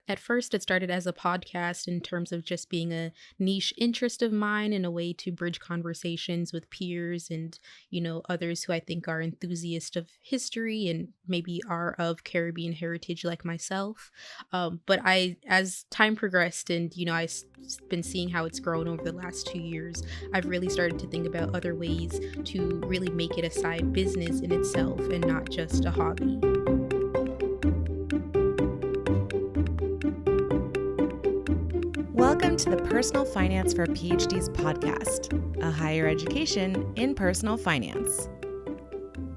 At first, it started as a podcast in terms of just being a niche interest of mine and a way to bridge conversations with peers and, others who I think are enthusiasts of history and maybe are of Caribbean heritage like myself. As time progressed and, been seeing how it's grown over the last 2 years, I've really started to think about other ways to really make it a side business in itself and not just a hobby. Welcome to the Personal Finance for PhDs podcast, a higher education in personal finance.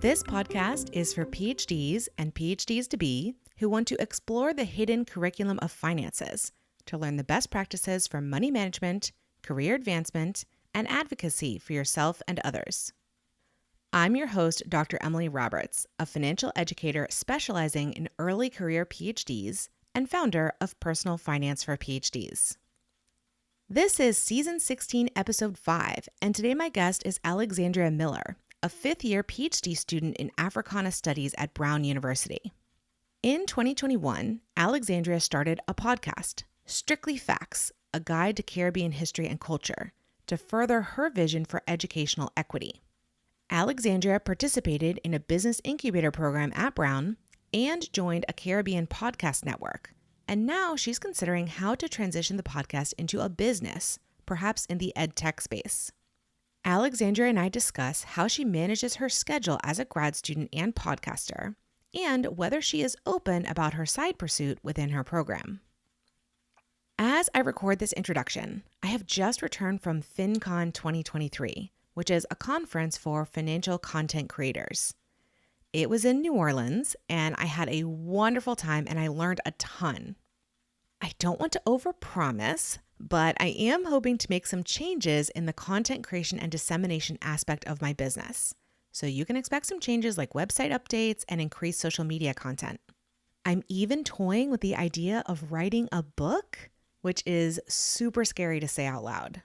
This podcast is for PhDs and PhDs-to-be who want to explore the hidden curriculum of finances to learn the best practices for money management, career advancement, and advocacy for yourself and others. I'm your host, Dr. Emily Roberts, a financial educator specializing in early career PhDs and founder of Personal Finance for PhDs. This is Season 16, Episode 5, and today my guest is Alexandria Miller, a fifth-year PhD student in Africana Studies at Brown University. In 2021, Alexandria started a podcast, Strictly Facts, a guide to Caribbean history and culture, to further her vision for educational equity. Alexandria participated in a business incubator program at Brown and joined a Caribbean podcast network. And now she's considering how to transition the podcast into a business, perhaps in the ed tech space. Alexandria and I discuss how she manages her schedule as a grad student and podcaster, and whether she is open about her side pursuit within her program. As I record this introduction, I have just returned from FinCon 2023, which is a conference for financial content creators. It was in New Orleans, and I had a wonderful time and I learned a ton. I don't want to overpromise, but I am hoping to make some changes in the content creation and dissemination aspect of my business. So you can expect some changes like website updates and increased social media content. I'm even toying with the idea of writing a book, which is super scary to say out loud.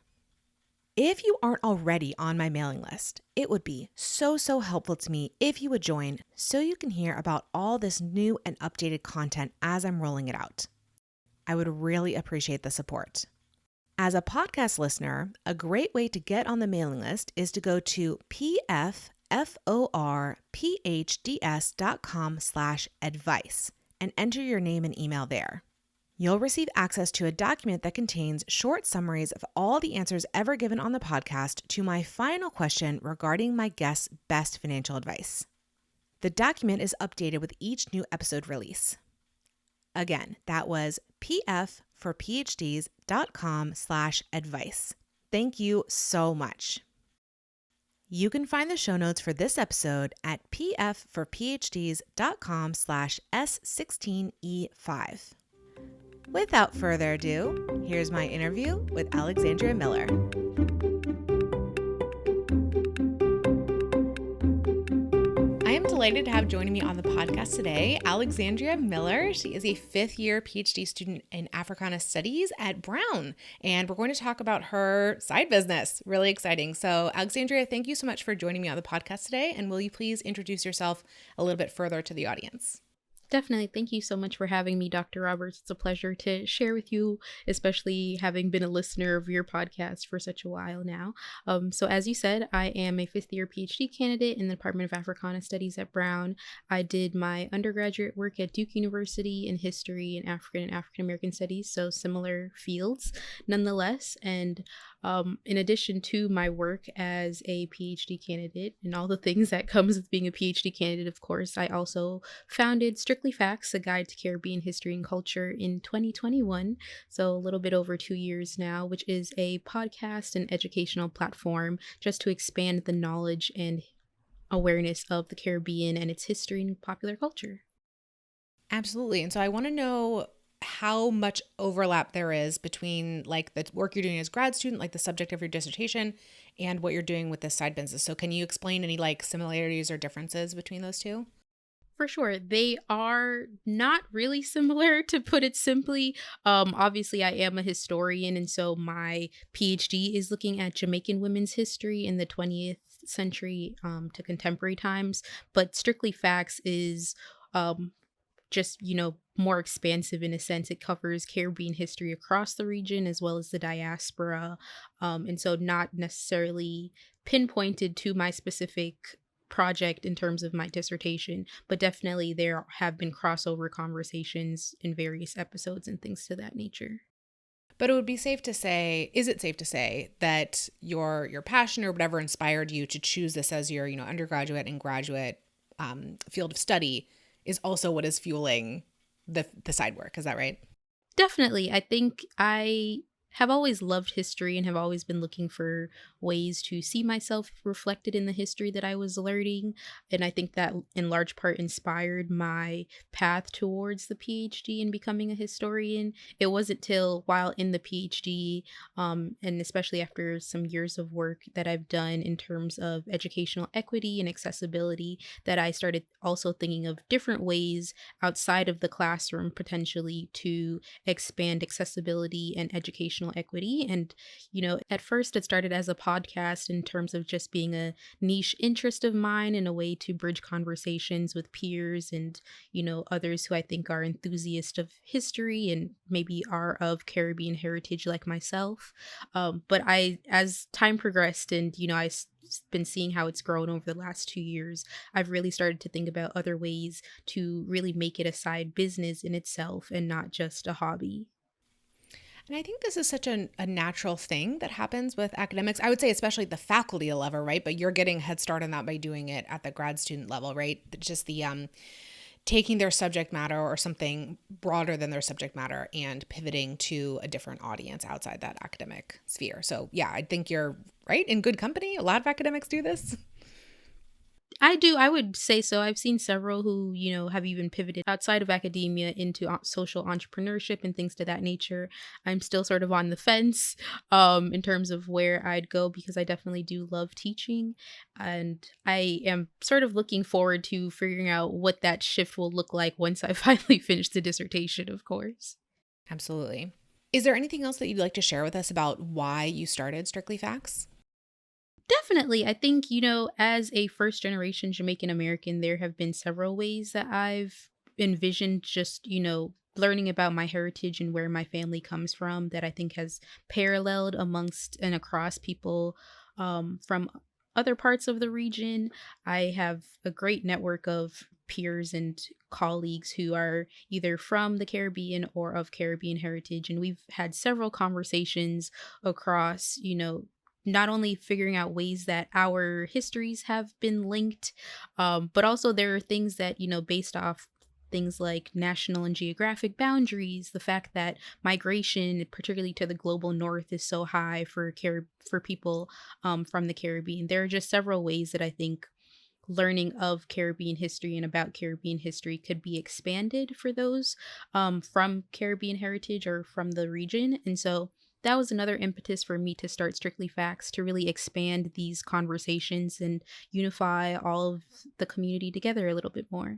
If you aren't already on my mailing list, it would be so helpful to me if you would join so you can hear about all this new and updated content as I'm rolling it out. I would really appreciate the support. As a podcast listener, a great way to get on the mailing list is to go to pfforphds.com/advice and enter your name and email there. You'll receive access to a document that contains short summaries of all the answers ever given on the podcast to my final question regarding my guest's best financial advice. The document is updated with each new episode release. Again, that was pfforphds.com/advice. Thank you so much. You can find the show notes for this episode at pfforphds.com/S16E5. Without further ado, here's my interview with Alexandria Miller. I am delighted to have joining me on the podcast today, Alexandria Miller. She is a fifth-year PhD student in Africana Studies at Brown, and we're going to talk about her side business. Really exciting. So, Alexandria, thank you so much for joining me on the podcast today, and will you please introduce yourself a little bit further to the audience? Definitely. Thank you so much for having me, Dr. Roberts. It's a pleasure to share with you, especially having been a listener of your podcast for such a while now. So as you said, I am a fifth-year PhD candidate in the Department of Africana Studies at Brown. I did my undergraduate work at Duke University in history and African American studies, so similar fields nonetheless. And in addition to my work as a PhD candidate and all the things that comes with being a PhD candidate, of course, I also founded Strictly Facts, a guide to Caribbean history and culture in 2021, so a little bit over 2 years now, which is a podcast and educational platform just to expand the knowledge and awareness of the Caribbean and its history and popular culture. Absolutely. And so I want to know how much overlap there is between like the work you're doing as grad student, like the subject of your dissertation, and what you're doing with this side business. So can you explain any like similarities or differences between those two? For sure. They are not really similar, to put it simply. Obviously, I am a historian, and so my PhD is looking at Jamaican women's history in the 20th century to contemporary times. But Strictly Facts is just, more expansive in a sense. It covers Caribbean history across the region as well as the diaspora. And so not necessarily pinpointed to my specific project in terms of my dissertation, but definitely there have been crossover conversations in various episodes and things to that nature. But it would be safe to say, is it safe to say that your passion or whatever inspired you to choose this as your, undergraduate and graduate field of study is also what is fueling the side work? Is that right? Definitely. I think I have always loved history and have always been looking for ways to see myself reflected in the history that I was learning. And I think that in large part inspired my path towards the PhD and becoming a historian. It wasn't till while in the PhD, and especially after some years of work that I've done in terms of educational equity and accessibility, that I started also thinking of different ways outside of the classroom potentially to expand accessibility and educational equity. And, at first it started as a podcast in terms of just being a niche interest of mine and a way to bridge conversations with peers and, others who I think are enthusiasts of history and maybe are of Caribbean heritage like myself. But as time progressed and, been seeing how it's grown over the last 2 years, I've really started to think about other ways to really make it a side business in itself and not just a hobby. And I think this is such a natural thing that happens with academics. I would say especially the faculty level, right? But you're getting a head start on that by doing it at the grad student level, right? Just the taking their subject matter or something broader than their subject matter and pivoting to a different audience outside that academic sphere. So yeah, I think you're right, in good company. A lot of academics do this. I do. I would say so. I've seen several who, have even pivoted outside of academia into social entrepreneurship and things to that nature. I'm still sort of on the fence in terms of where I'd go because I definitely do love teaching. And I am sort of looking forward to figuring out what that shift will look like once I finally finish the dissertation, of course. Absolutely. Is there anything else that you'd like to share with us about why you started Strictly Facts? Definitely. I think, as a first generation Jamaican American, there have been several ways that I've envisioned just, learning about my heritage and where my family comes from that I think has paralleled amongst and across people from other parts of the region. I have a great network of peers and colleagues who are either from the Caribbean or of Caribbean heritage. And we've had several conversations across, not only figuring out ways that our histories have been linked, but also there are things that, based off things like national and geographic boundaries, the fact that migration, particularly to the global north, is so high for for people from the Caribbean. There are just several ways that I think learning of Caribbean history and about Caribbean history could be expanded for those from Caribbean heritage or from the region. And so that was another impetus for me to start Strictly Facts to really expand these conversations and unify all of the community together a little bit more.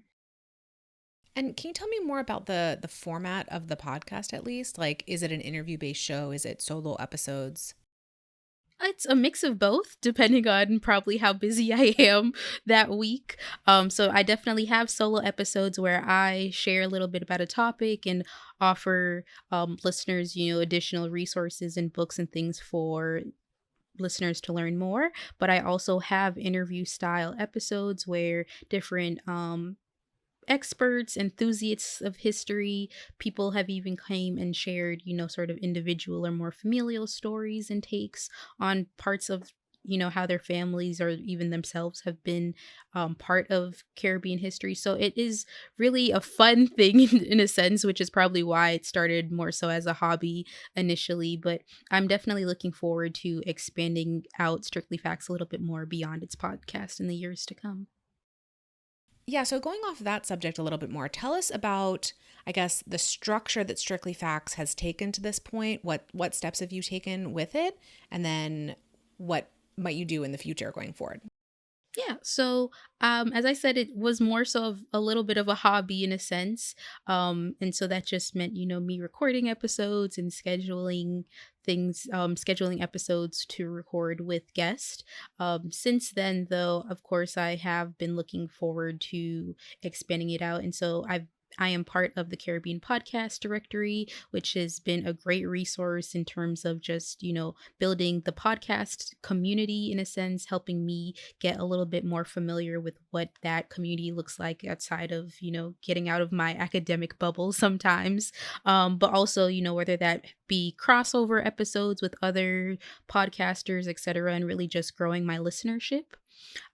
And can you tell me more about the format of the podcast at least? Like, is it an interview-based show? Is it solo episodes? It's a mix of both, depending on probably how busy I am that week. So I definitely have solo episodes where I share a little bit about a topic and offer listeners, additional resources and books and things for listeners to learn more. But I also have interview style episodes where different experts, enthusiasts of history, people have even came and shared, sort of individual or more familial stories and takes on parts of, how their families or even themselves have been part of Caribbean history. So it is really a fun thing in a sense, which is probably why it started more so as a hobby initially. But I'm definitely looking forward to expanding out Strictly Facts a little bit more beyond its podcast in the years to come. Yeah, so going off that subject a little bit more, tell us about, I guess, the structure that Strictly Facts has taken to this point. What steps have you taken with it? And then what might you do in the future going forward? Yeah, so as I said, it was more so of a little bit of a hobby in a sense. And so that just meant, me recording episodes and scheduling things, scheduling episodes to record with guests. Since then, though, of course, I have been looking forward to expanding it out. And so I am part of the Caribbean Podcast Directory, which has been a great resource in terms of just, building the podcast community in a sense, helping me get a little bit more familiar with what that community looks like outside of, getting out of my academic bubble sometimes. But also, whether that be crossover episodes with other podcasters, etc., and really just growing my listenership.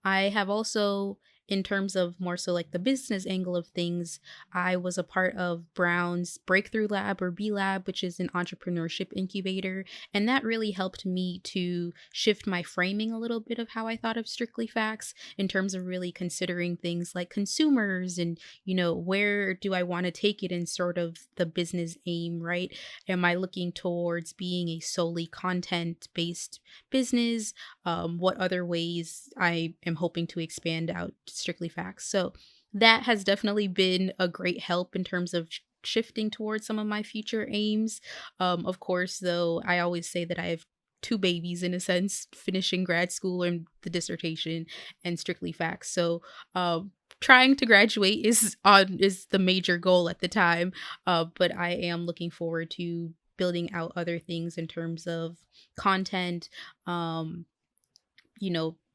I have also, in terms of more so like the business angle of things, I was a part of Brown's Breakthrough Lab or B Lab, which is an entrepreneurship incubator. And that really helped me to shift my framing a little bit of how I thought of strictly facts in terms of really considering things like consumers and, where do I want to take it in sort of the business aim, right? Am I looking towards being a solely content based business? What other ways I am hoping to expand out strictly facts. So that has definitely been a great help in terms of shifting towards some of my future aims. Of course, though, I always say that I have two babies in a sense, finishing grad school and the dissertation and strictly facts. So trying to graduate is the major goal at the time. But I am looking forward to building out other things in terms of content,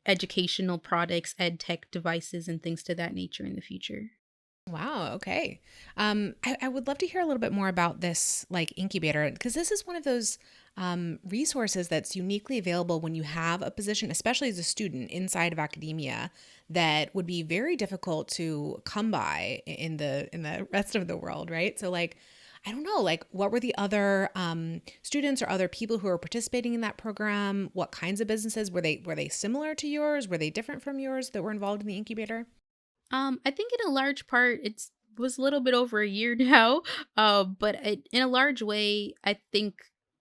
educational products, ed tech devices, and things to that nature in the future. Wow. Okay. I would love to hear a little bit more about this like incubator, because this is one of those resources that's uniquely available when you have a position, especially as a student inside of academia, that would be very difficult to come by in the rest of the world, right? So like, I don't know, like what were the other students or other people who were participating in that program? What kinds of businesses were they similar to yours? Were they different from yours that were involved in the incubator? I think in a large part, it was a little bit over a year now, in a large way, I think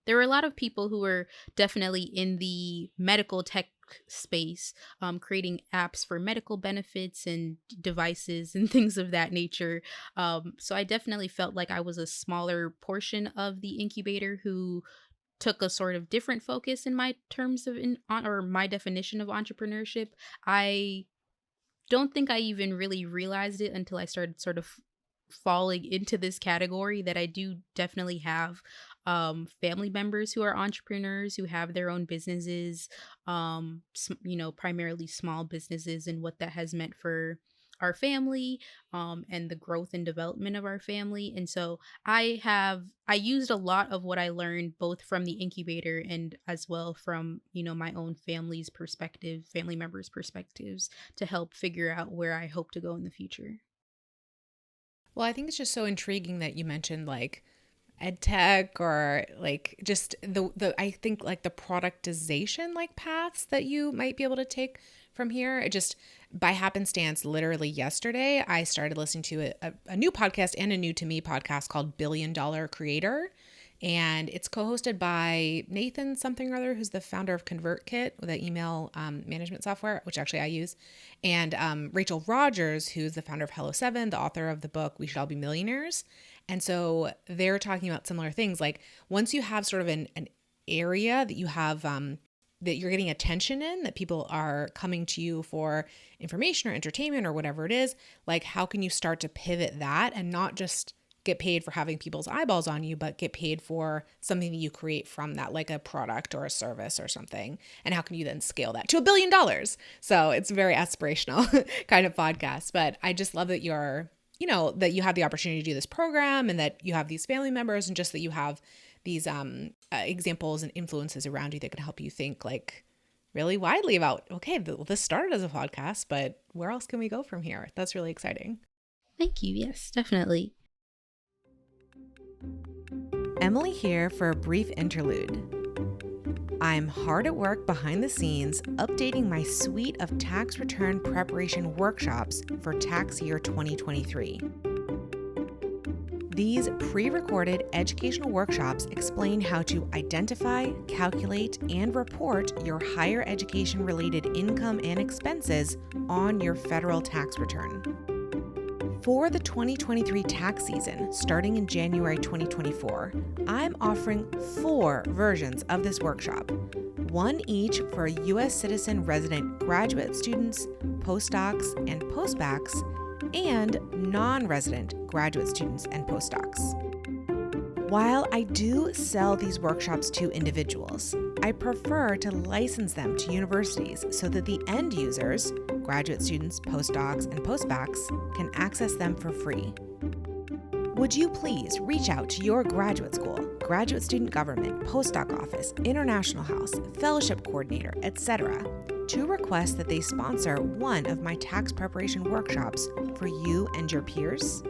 there were a lot of people who were definitely in the medical tech space, creating apps for medical benefits and devices and things of that nature. So I definitely felt like I was a smaller portion of the incubator who took a sort of different focus in my terms of or my definition of entrepreneurship. I don't think I even really realized it until I started sort of falling into this category that I do definitely have family members who are entrepreneurs who have their own businesses, primarily small businesses, and what that has meant for our family, and the growth and development of our family. And so I used a lot of what I learned both from the incubator and as well from, my own family members' perspectives to help figure out where I hope to go in the future. Well, I think it's just so intriguing that you mentioned like ed tech or like just the I think like the productization like paths that you might be able to take from here. It just by happenstance, literally yesterday, I started listening to a new podcast and a new to me podcast called $1 Billion Creator. And it's co-hosted by Nathan something or other, who's the founder of ConvertKit, the email management software, which actually I use, and Rachel Rogers, who's the founder of Hello7, the author of the book We Should All Be Millionaires. And so they're talking about similar things. Like once you have sort of an area that you have that you're getting attention in, that people are coming to you for information or entertainment or whatever it is, like how can you start to pivot that and not just get paid for having people's eyeballs on you, but get paid for something that you create from that, like a product or a service or something. And how can you then scale that to $1 billion? So it's a very aspirational kind of podcast, but I just love that that you have the opportunity to do this program and that you have these family members and just that you have these examples and influences around you that can help you think like really widely about, okay, this started as a podcast, but where else can we go from here? That's really exciting. Thank you. Yes, definitely. Emily here for a brief interlude. I'm hard at work behind the scenes updating my suite of tax return preparation workshops for tax year 2023. These pre-recorded educational workshops explain how to identify, calculate, and report your higher education-related income and expenses on your federal tax return. For the 2023 tax season, starting in January 2024, I'm offering 4 versions of this workshop, one each for U.S. citizen resident graduate students, postdocs, and postbaccs, and non-resident graduate students and postdocs. While I do sell these workshops to individuals, I prefer to license them to universities so that the end users, graduate students, postdocs, and postbacks, can access them for free. Would you please reach out to your graduate school, graduate student government, postdoc office, international house, fellowship coordinator, etc., to request that they sponsor one of my tax preparation workshops for you and your peers?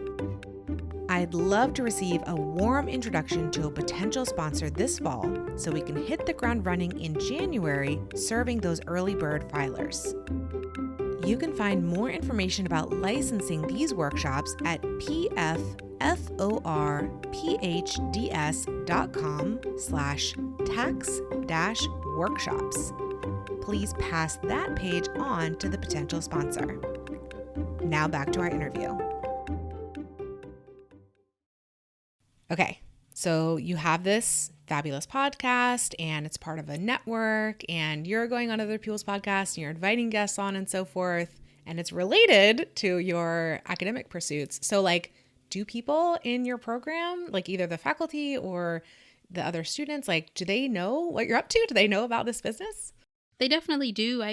I'd love to receive a warm introduction to a potential sponsor this fall so we can hit the ground running in January serving those early bird filers. You can find more information about licensing these workshops at pfforphds.com/tax-workshops. Please pass that page on to the potential sponsor. Now back to our interview. Okay, so you have this fabulous podcast and it's part of a network and you're going on other people's podcasts and you're inviting guests on and so forth, and it's related to your academic pursuits. So like, do people in your program, like either the faculty or the other students, like, do they know what you're up to? Do they know about this business? They definitely do.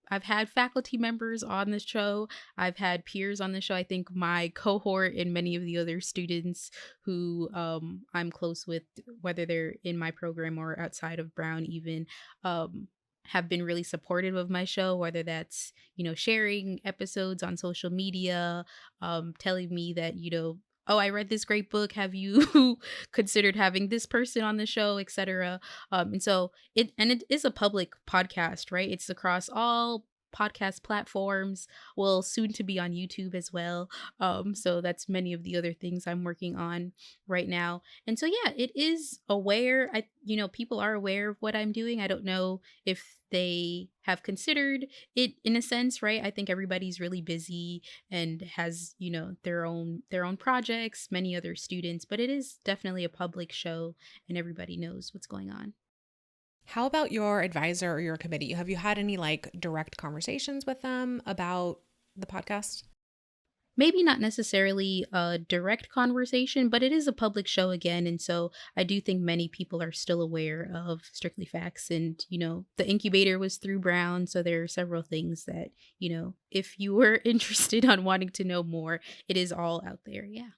I've had faculty members on the show. I've had peers on the show. I think my cohort and many of the other students who I'm close with, whether they're in my program or outside of Brown even, have been really supportive of my show, whether that's, sharing episodes on social media, telling me that, oh, I read this great book. Have you considered having this person on the show, etc. And so it is a public podcast, right? It's across all podcast platforms, will soon to be on YouTube as well. So that's many of the other things I'm working on right now. And so yeah, it is aware. People are aware of what I'm doing. I don't know if they have considered it in a sense, right? I think everybody's really busy and has, their own projects, many other students, but it is definitely a public show and everybody knows what's going on. How about your advisor or your committee? Have you had any like direct conversations with them about the podcast? Maybe not necessarily a direct conversation, but it is a public show again. And so I do think many people are still aware of Strictly Facts. And, the incubator was through Brown. So there are several things that, if you were interested on wanting to know more, it is all out there. Yeah.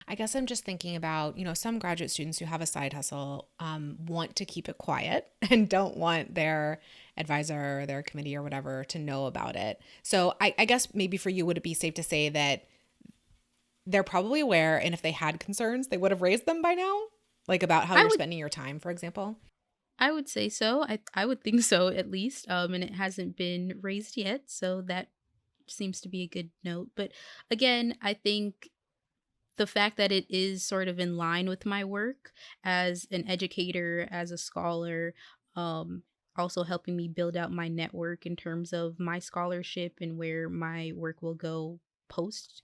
I guess I'm just thinking about, some graduate students who have a side hustle want to keep it quiet and don't want their advisor or their committee or whatever to know about it. So I guess maybe for you, would it be safe to say that they're probably aware, and if they had concerns, they would have raised them by now? Like about how you're spending your time, for example? I would say so. I would think so, at least. And it hasn't been raised yet. So that seems to be a good note. But again, I think the fact that it is sort of in line with my work as an educator, as a scholar, also helping me build out my network in terms of my scholarship and where my work will go post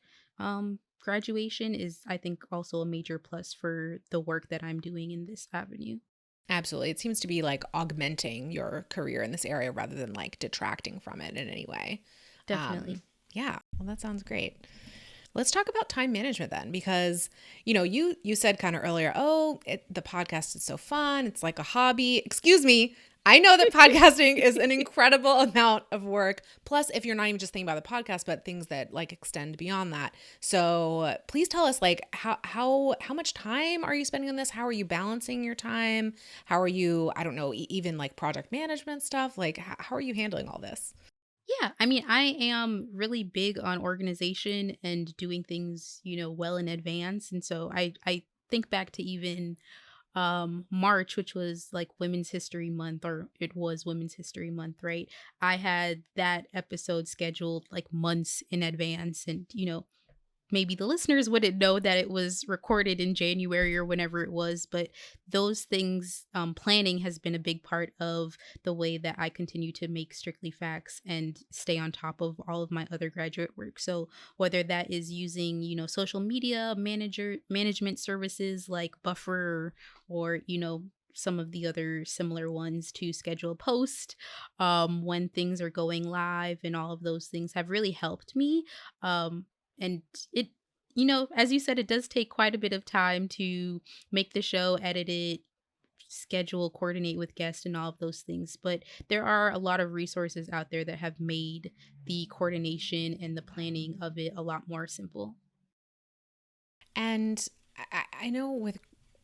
graduation is, I think, also a major plus for the work that I'm doing in this avenue. Absolutely. It seems to be like augmenting your career in this area rather than like detracting from it in any way. Definitely. Yeah. Well, that sounds great. Let's talk about time management then, because, you said kind of earlier, the podcast is so fun. It's like a hobby. Excuse me. I know that podcasting is an incredible amount of work. Plus, if you're not even just thinking about the podcast, but things that like extend beyond that. So please tell us, like, how much time are you spending on this? How are you balancing your time? How are you, I don't know, even like project management stuff? Like, how are you handling all this? Yeah, I mean, I am really big on organization and doing things, well in advance. And so I think back to even March, which was like Women's History Month, or it was Women's History Month, right? I had that episode scheduled like months in advance, and maybe the listeners wouldn't know that it was recorded in January or whenever it was, but those things, planning has been a big part of the way that I continue to make Strictly Facts and stay on top of all of my other graduate work. So whether that is using, social media management services like Buffer or, some of the other similar ones to schedule a post when things are going live, and all of those things have really helped me. And it, as you said, it does take quite a bit of time to make the show, edit it, schedule, coordinate with guests, and all of those things. But there are a lot of resources out there that have made the coordination and the planning of it a lot more simple. And I know with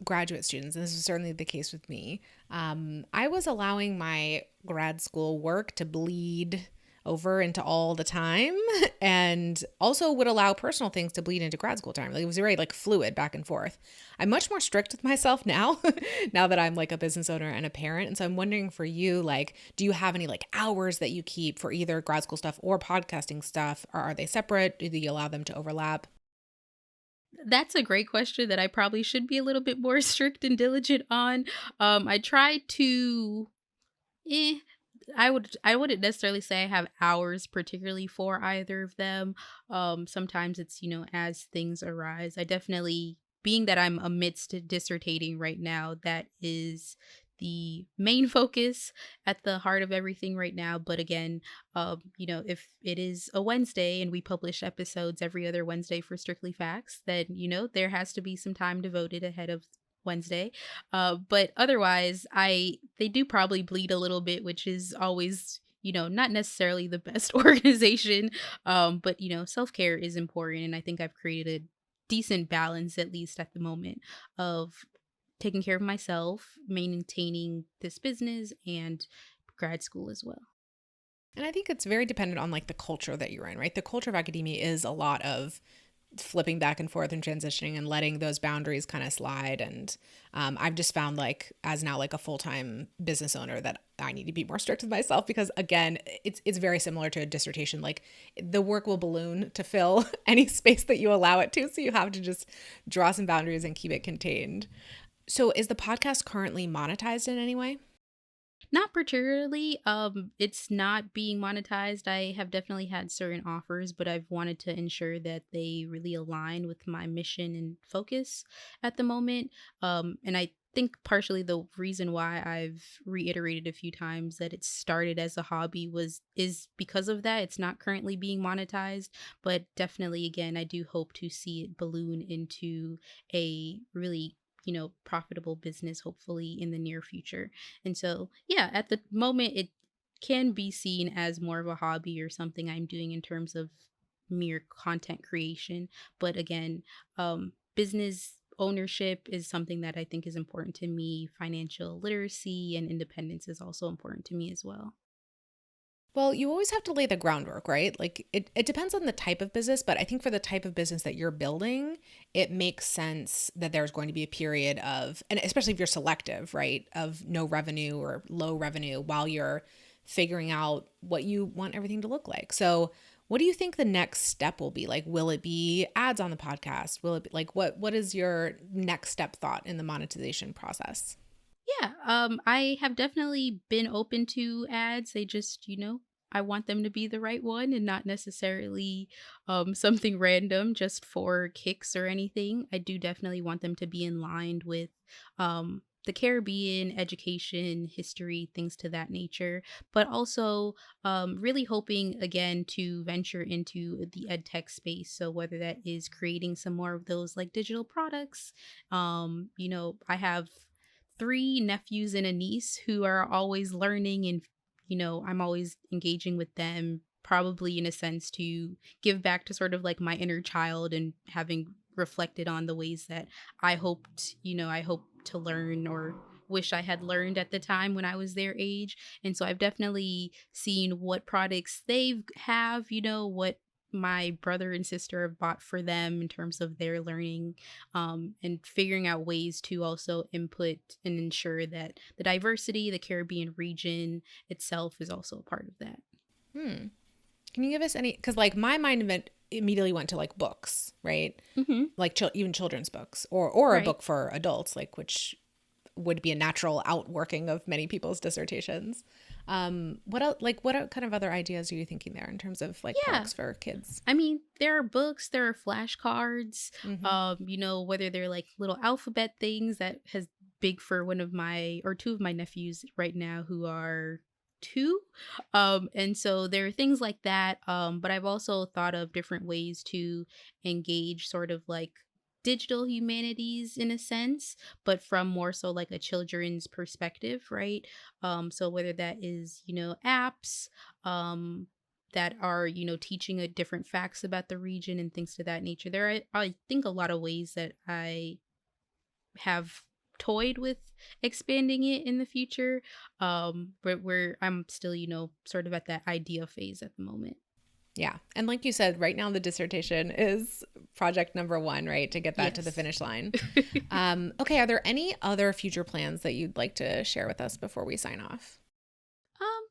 graduate students, and this is certainly the case with me, I was allowing my grad school work to bleed over into all the time, and also would allow personal things to bleed into grad school time. Like, it was very like fluid back and forth. I'm much more strict with myself now, now that I'm like a business owner and a parent. And so I'm wondering for you, like, do you have any like hours that you keep for either grad school stuff or podcasting stuff? Or are they separate? Do you allow them to overlap? That's a great question that I probably should be a little bit more strict and diligent on. I try to, eh, I wouldn't necessarily say I have hours particularly for either of them. Sometimes it's, as things arise. I definitely, being that I'm amidst dissertating right now, that is the main focus at the heart of everything right now. But again, if it is a Wednesday and we publish episodes every other Wednesday for Strictly Facts, then, there has to be some time devoted ahead of Wednesday. But otherwise, they do probably bleed a little bit, which is always, not necessarily the best organization. But self-care is important, and I think I've created a decent balance, at least at the moment, of taking care of myself, maintaining this business, and grad school as well. And I think it's very dependent on like the culture that you're in, right? The culture of academia is a lot of flipping back and forth and transitioning and letting those boundaries kind of slide. And I've just found like as now like a full-time business owner that I need to be more strict with myself, because again, it's very similar to a dissertation. Like, the work will balloon to fill any space that you allow it to. So you have to just draw some boundaries and keep it contained. So is the podcast currently monetized in any way? Not particularly. It's not being monetized. I have definitely had certain offers, but I've wanted to ensure that they really align with my mission and focus at the moment. And I think partially the reason why I've reiterated a few times that it started as a hobby is because of that. It's not currently being monetized, but definitely, again, I do hope to see it balloon into a really, profitable business, hopefully in the near future. And so, yeah, at the moment, it can be seen as more of a hobby or something I'm doing in terms of mere content creation. But again, business ownership is something that I think is important to me. Financial literacy and independence is also important to me as well. Well, you always have to lay the groundwork, right? Like, it depends on the type of business, but I think for the type of business that you're building, it makes sense that there's going to be a period of, and especially if you're selective, right, of no revenue or low revenue while you're figuring out what you want everything to look like. So what do you think the next step will be? Like, will it be ads on the podcast? Will it be like, what is your next step thought in the monetization process? Yeah, I have definitely been open to ads. They just, I want them to be the right one and not necessarily something random just for kicks or anything. I do definitely want them to be in line with the Caribbean, education, history, things to that nature, but also really hoping again to venture into the ed tech space. So whether that is creating some more of those like digital products, I have three nephews and a niece who are always learning, and I'm always engaging with them, probably in a sense to give back to sort of like my inner child, and having reflected on the ways that I hope to learn or wish I had learned at the time when I was their age. And so I've definitely seen what products they have, what my brother and sister have bought for them in terms of their learning, and figuring out ways to also input and ensure that the diversity, the Caribbean region itself, is also a part of that. Hmm. Can you give us any, because like my immediately went to like books, right? Mm-hmm. Like even children's books or a Right. book for adults, like, which would be a natural outworking of many people's dissertations. What else, like what kind of other ideas are you thinking there in terms of like Yeah. products for kids? I mean, there are books, there are flashcards, Mm-hmm. whether they're like little alphabet things that has big for two of my nephews right now who are 2. And so there are things like that. But I've also thought of different ways to engage sort of like digital humanities in a sense, but from more so like a children's perspective, right? So whether that is, apps, that are, teaching a different facts about the region and things to that nature. There are, I think, a lot of ways that I have toyed with expanding it in the future. But where I'm still, sort of at that idea phase at the moment. Yeah. And like you said, right now the dissertation is project number 1, right? To get that to the Yes. finish line. Okay. Are there any other future plans that you'd like to share with us before we sign off? Um,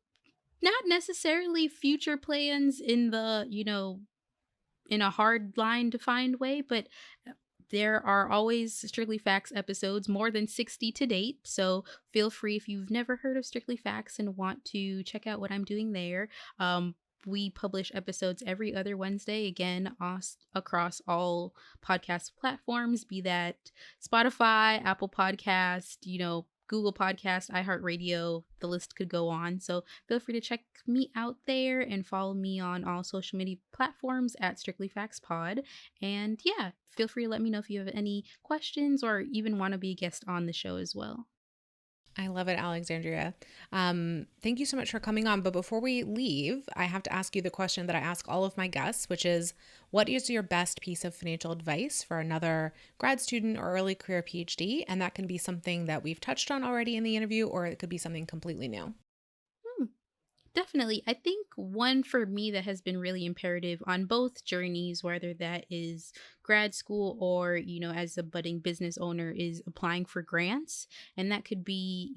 Not necessarily future plans in in a hard line to find way, but there are always Strictly Facts episodes, more than 60 to date. So feel free if you've never heard of Strictly Facts and want to check out what I'm doing there. We publish episodes every other Wednesday, again, across all podcast platforms, be that Spotify, Apple Podcast, Google Podcast, iHeartRadio, the list could go on. So feel free to check me out there and follow me on all social media platforms at Strictly Facts Pod. And yeah, feel free to let me know if you have any questions or even want to be a guest on the show as well. I love it, Alexandria. Thank you so much for coming on. But before we leave, I have to ask you the question that I ask all of my guests, which is, what is your best piece of financial advice for another grad student or early career PhD? And that can be something that we've touched on already in the interview, or it could be something completely new. Definitely. I think one for me that has been really imperative on both journeys, whether that is grad school or, as a budding business owner, is applying for grants. And that could be,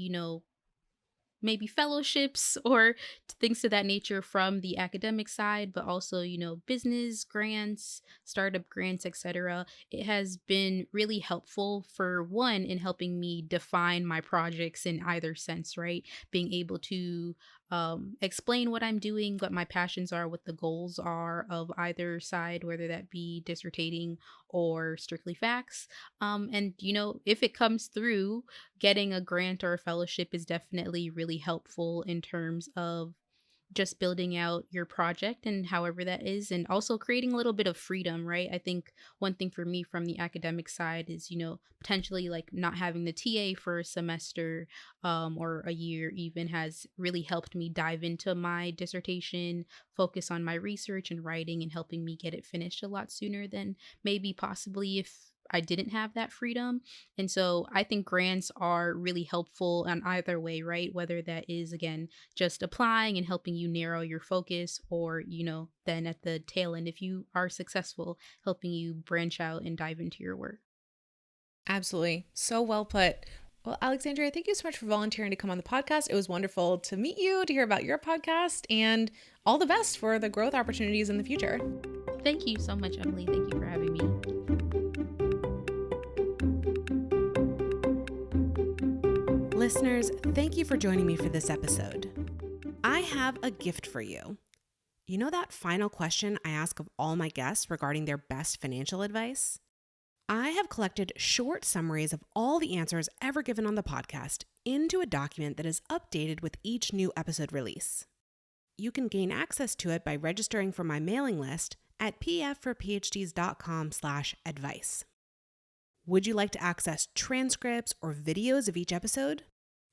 maybe fellowships or things to that nature from the academic side, but also, business grants, startup grants, etc. It has been really helpful, for one, in helping me define my projects in either sense, right? Being able to explain what I'm doing, what my passions are, what the goals are of either side, whether that be dissertating or Strictly Facts. And, if it comes through, getting a grant or a fellowship is definitely really helpful in terms of just building out your project and however that is, and also creating a little bit of freedom, right? I think one thing for me from the academic side is, potentially like not having the TA for a semester or a year even has really helped me dive into my dissertation, focus on my research and writing, and helping me get it finished a lot sooner than maybe possibly if I didn't have that freedom. And so I think grants are really helpful on either way, right? Whether that is, again, just applying and helping you narrow your focus, or, then at the tail end, if you are successful, helping you branch out and dive into your work. Absolutely. So well put. Well, Alexandria, thank you so much for volunteering to come on the podcast. It was wonderful to meet you, to hear about your podcast, and all the best for the growth opportunities in the future. Thank you so much, Emily. Thank you for having me. Listeners, thank you for joining me for this episode. I have a gift for you. You know that final question I ask of all my guests regarding their best financial advice? I have collected short summaries of all the answers ever given on the podcast into a document that is updated with each new episode release. You can gain access to it by registering for my mailing list at pfforphds.com/advice. Would you like to access transcripts or videos of each episode?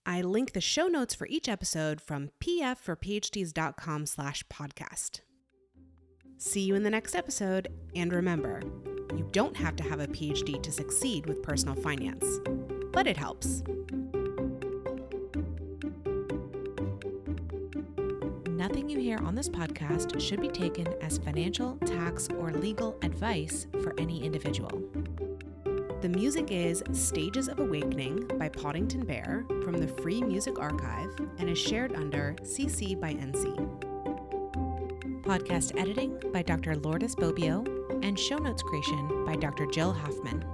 I link the show notes for each episode from pfforphds.com/podcast. See you in the next episode, and remember, you don't have to have a PhD to succeed with personal finance, but it helps. Nothing you hear on this podcast should be taken as financial, tax, or legal advice for any individual. The music is Stages of Awakening by Poddington Bear from the Free Music Archive and is shared under CC by NC. Podcast editing by Dr. Lourdes Bobbio and show notes creation by Dr. Jill Hoffman.